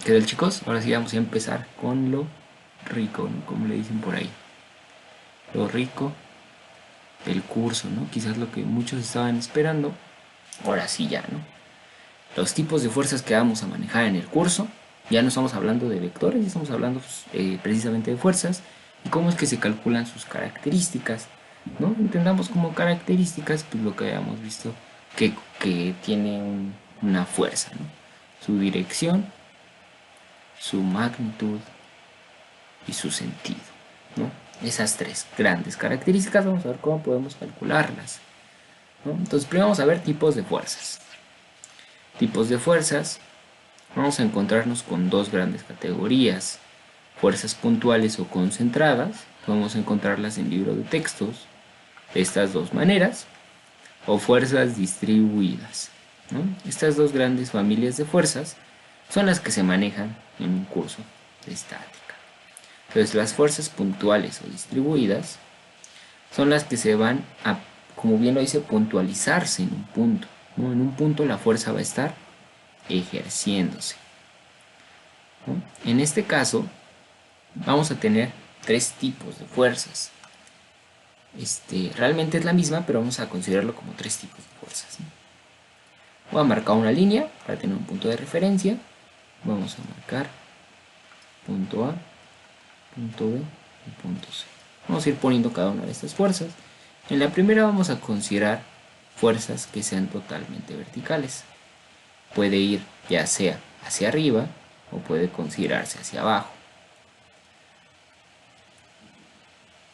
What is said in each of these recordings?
¿Qué tal, chicos? Ahora sí vamos a empezar con lo rico, ¿no? Como le dicen por ahí. Lo rico del curso, ¿no? Quizás lo que muchos estaban esperando. Ahora sí ya, ¿no? Los tipos de fuerzas que vamos a manejar en el curso. Ya no estamos hablando de vectores, ya estamos hablando precisamente de fuerzas. Y cómo es que se calculan sus características, ¿no? Entendamos como características pues lo que habíamos visto que tiene una fuerza, ¿no? Su dirección, su magnitud y su sentido, ¿no? Esas tres grandes características, vamos a ver cómo podemos calcularlas, ¿no? Entonces primero vamos a ver tipos de fuerzas. Tipos de fuerzas, vamos a encontrarnos con dos grandes categorías. Fuerzas puntuales o concentradas, podemos encontrarlas en libro de textos de estas dos maneras, o fuerzas distribuidas, ¿no? Estas dos grandes familias de fuerzas son las que se manejan en un curso de estática. Entonces las fuerzas puntuales o distribuidas son las que se van a, como bien lo dice, puntualizarse en un punto, ¿no? En un punto la fuerza va a estar ejerciéndose, ¿no? En este caso vamos a tener tres tipos de fuerzas. Realmente es la misma, pero vamos a considerarlo como tres tipos de fuerzas, ¿no? Voy a marcar una línea para tener un punto de referencia. Vamos a marcar punto A, punto B y punto C. Vamos a ir poniendo cada una de estas fuerzas. En la primera vamos a considerar fuerzas que sean totalmente verticales. Puede ir ya sea hacia arriba o puede considerarse hacia abajo.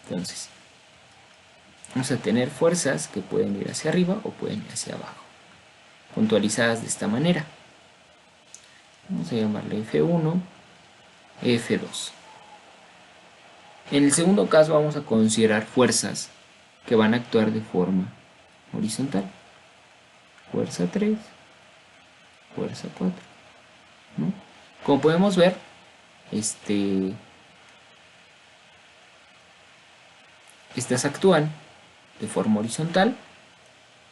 Entonces, vamos a tener fuerzas que pueden ir hacia arriba o pueden ir hacia abajo, puntualizadas de esta manera. Vamos a llamarle F1, F2. En el segundo caso vamos a considerar fuerzas que van a actuar de forma horizontal. Fuerza 3, fuerza 4, ¿no? Como podemos ver, estas actúan de forma horizontal.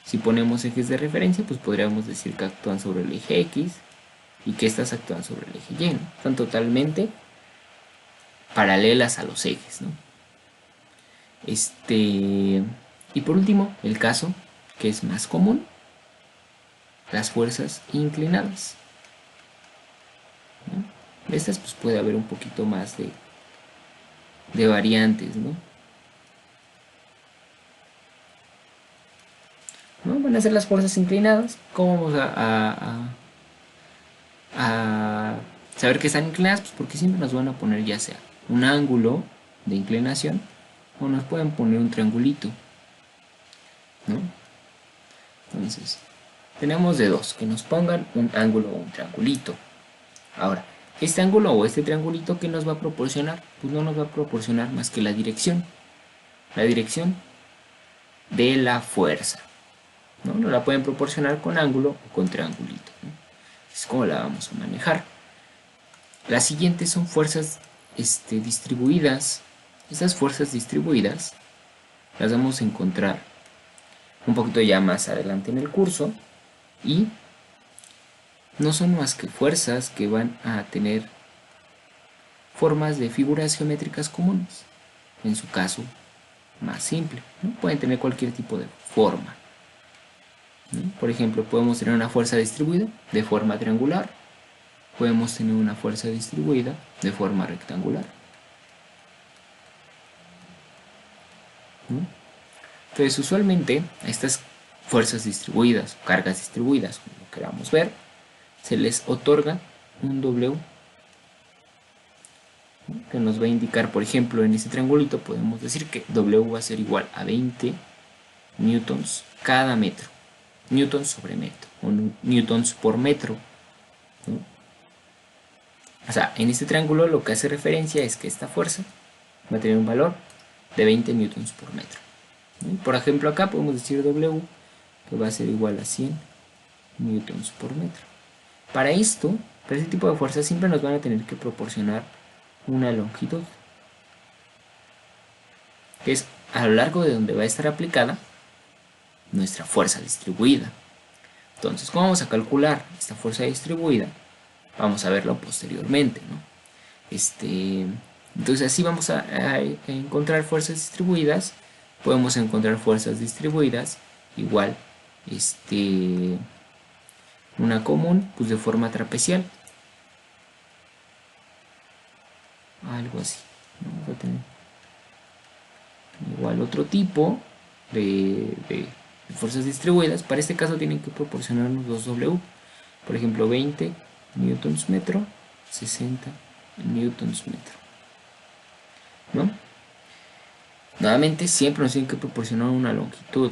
Si ponemos ejes de referencia, pues podríamos decir que actúan sobre el eje X y que estas actúan sobre el eje Y, ¿no? Están totalmente paralelas a los ejes, ¿no? Y por último, el caso que es más común, las fuerzas inclinadas, ¿no? Estas pues puede haber un poquito más de variantes, ¿no? Van a ser las fuerzas inclinadas. ¿Cómo vamos a saber que están inclinadas? Pues porque siempre nos van a poner ya sea un ángulo de inclinación o nos pueden poner un triangulito, ¿no? Entonces, tenemos de dos, que nos pongan un ángulo o un triangulito. Ahora, este ángulo o este triangulito, ¿qué nos va a proporcionar? Pues no nos va a proporcionar más que la dirección de la fuerza, ¿no? Nos la pueden proporcionar con ángulo o con triangulito, ¿no? Es como la vamos a manejar. Las siguientes son fuerzas distribuidas. Estas fuerzas distribuidas las vamos a encontrar un poquito ya más adelante en el curso y no son más que fuerzas que van a tener formas de figuras geométricas comunes, en su caso más simple, ¿no? Pueden tener cualquier tipo de forma, ¿no? Por ejemplo, podemos tener una fuerza distribuida de forma triangular, podemos tener una fuerza distribuida de forma rectangular, ¿no? Entonces, usualmente a estas fuerzas distribuidas, cargas distribuidas, como lo queramos ver, se les otorga un W, ¿no? Que nos va a indicar, por ejemplo, en este triangulito podemos decir que W va a ser igual a 20 newtons cada metro, newtons sobre metro, o newtons por metro, ¿no? O sea, en este triángulo lo que hace referencia es que esta fuerza va a tener un valor de 20 newtons por metro, ¿no? Por ejemplo, acá podemos decir W que va a ser igual a 100 newtons por metro. Para esto, para este tipo de fuerzas siempre nos van a tener que proporcionar una longitud, que es a lo largo de donde va a estar aplicada nuestra fuerza distribuida. Entonces, ¿cómo vamos a calcular esta fuerza distribuida? vamos a verlo posteriormente, ¿no? Entonces así vamos a encontrar fuerzas distribuidas. Podemos encontrar fuerzas distribuidas igual, una común, pues de forma trapecial, algo así. Vamos a tener igual otro tipo de fuerzas distribuidas. Para este caso tienen que proporcionarnos dos W, por ejemplo 20 newtons metro, 60 newtons metro, ¿no? Nuevamente siempre nos tienen que proporcionar una longitud,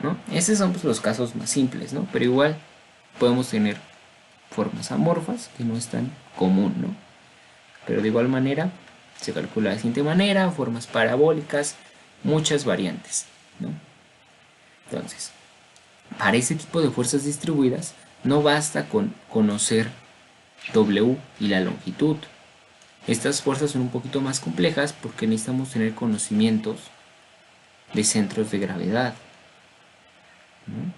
¿no? Estos son pues los casos más simples, ¿no? Pero igual podemos tener formas amorfas, que no es tan común, ¿no? Pero de igual manera se calcula de la siguiente manera, formas parabólicas, muchas variantes, ¿no? Entonces, para este tipo de fuerzas distribuidas no basta con conocer W y la longitud. Estas fuerzas son un poquito más complejas porque necesitamos tener conocimientos de centros de gravedad, ¿no?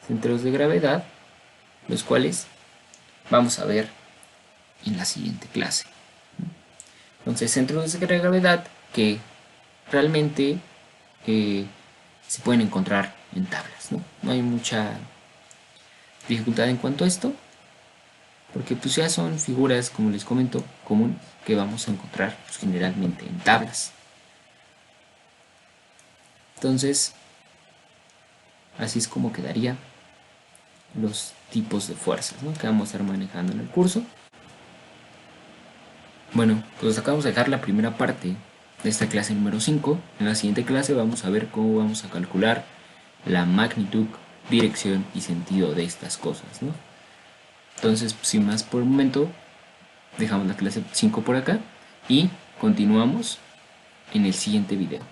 Centros de gravedad, los cuales vamos a ver en la siguiente clase. Entonces, centros de gravedad que realmente se pueden encontrar en tablas, ¿no? No hay mucha dificultad en cuanto a esto, porque pues ya son figuras, como les comento, común que vamos a encontrar pues, generalmente en tablas. Entonces, así es como quedaría los tipos de fuerzas, ¿no?, que vamos a estar manejando en el curso. Bueno, pues acabamos de dejar la primera parte de esta clase número 5. En la siguiente clase vamos a ver cómo vamos a calcular la magnitud, dirección y sentido de estas cosas, ¿no? Entonces, sin más por el momento, dejamos la clase 5 por acá y continuamos en el siguiente video.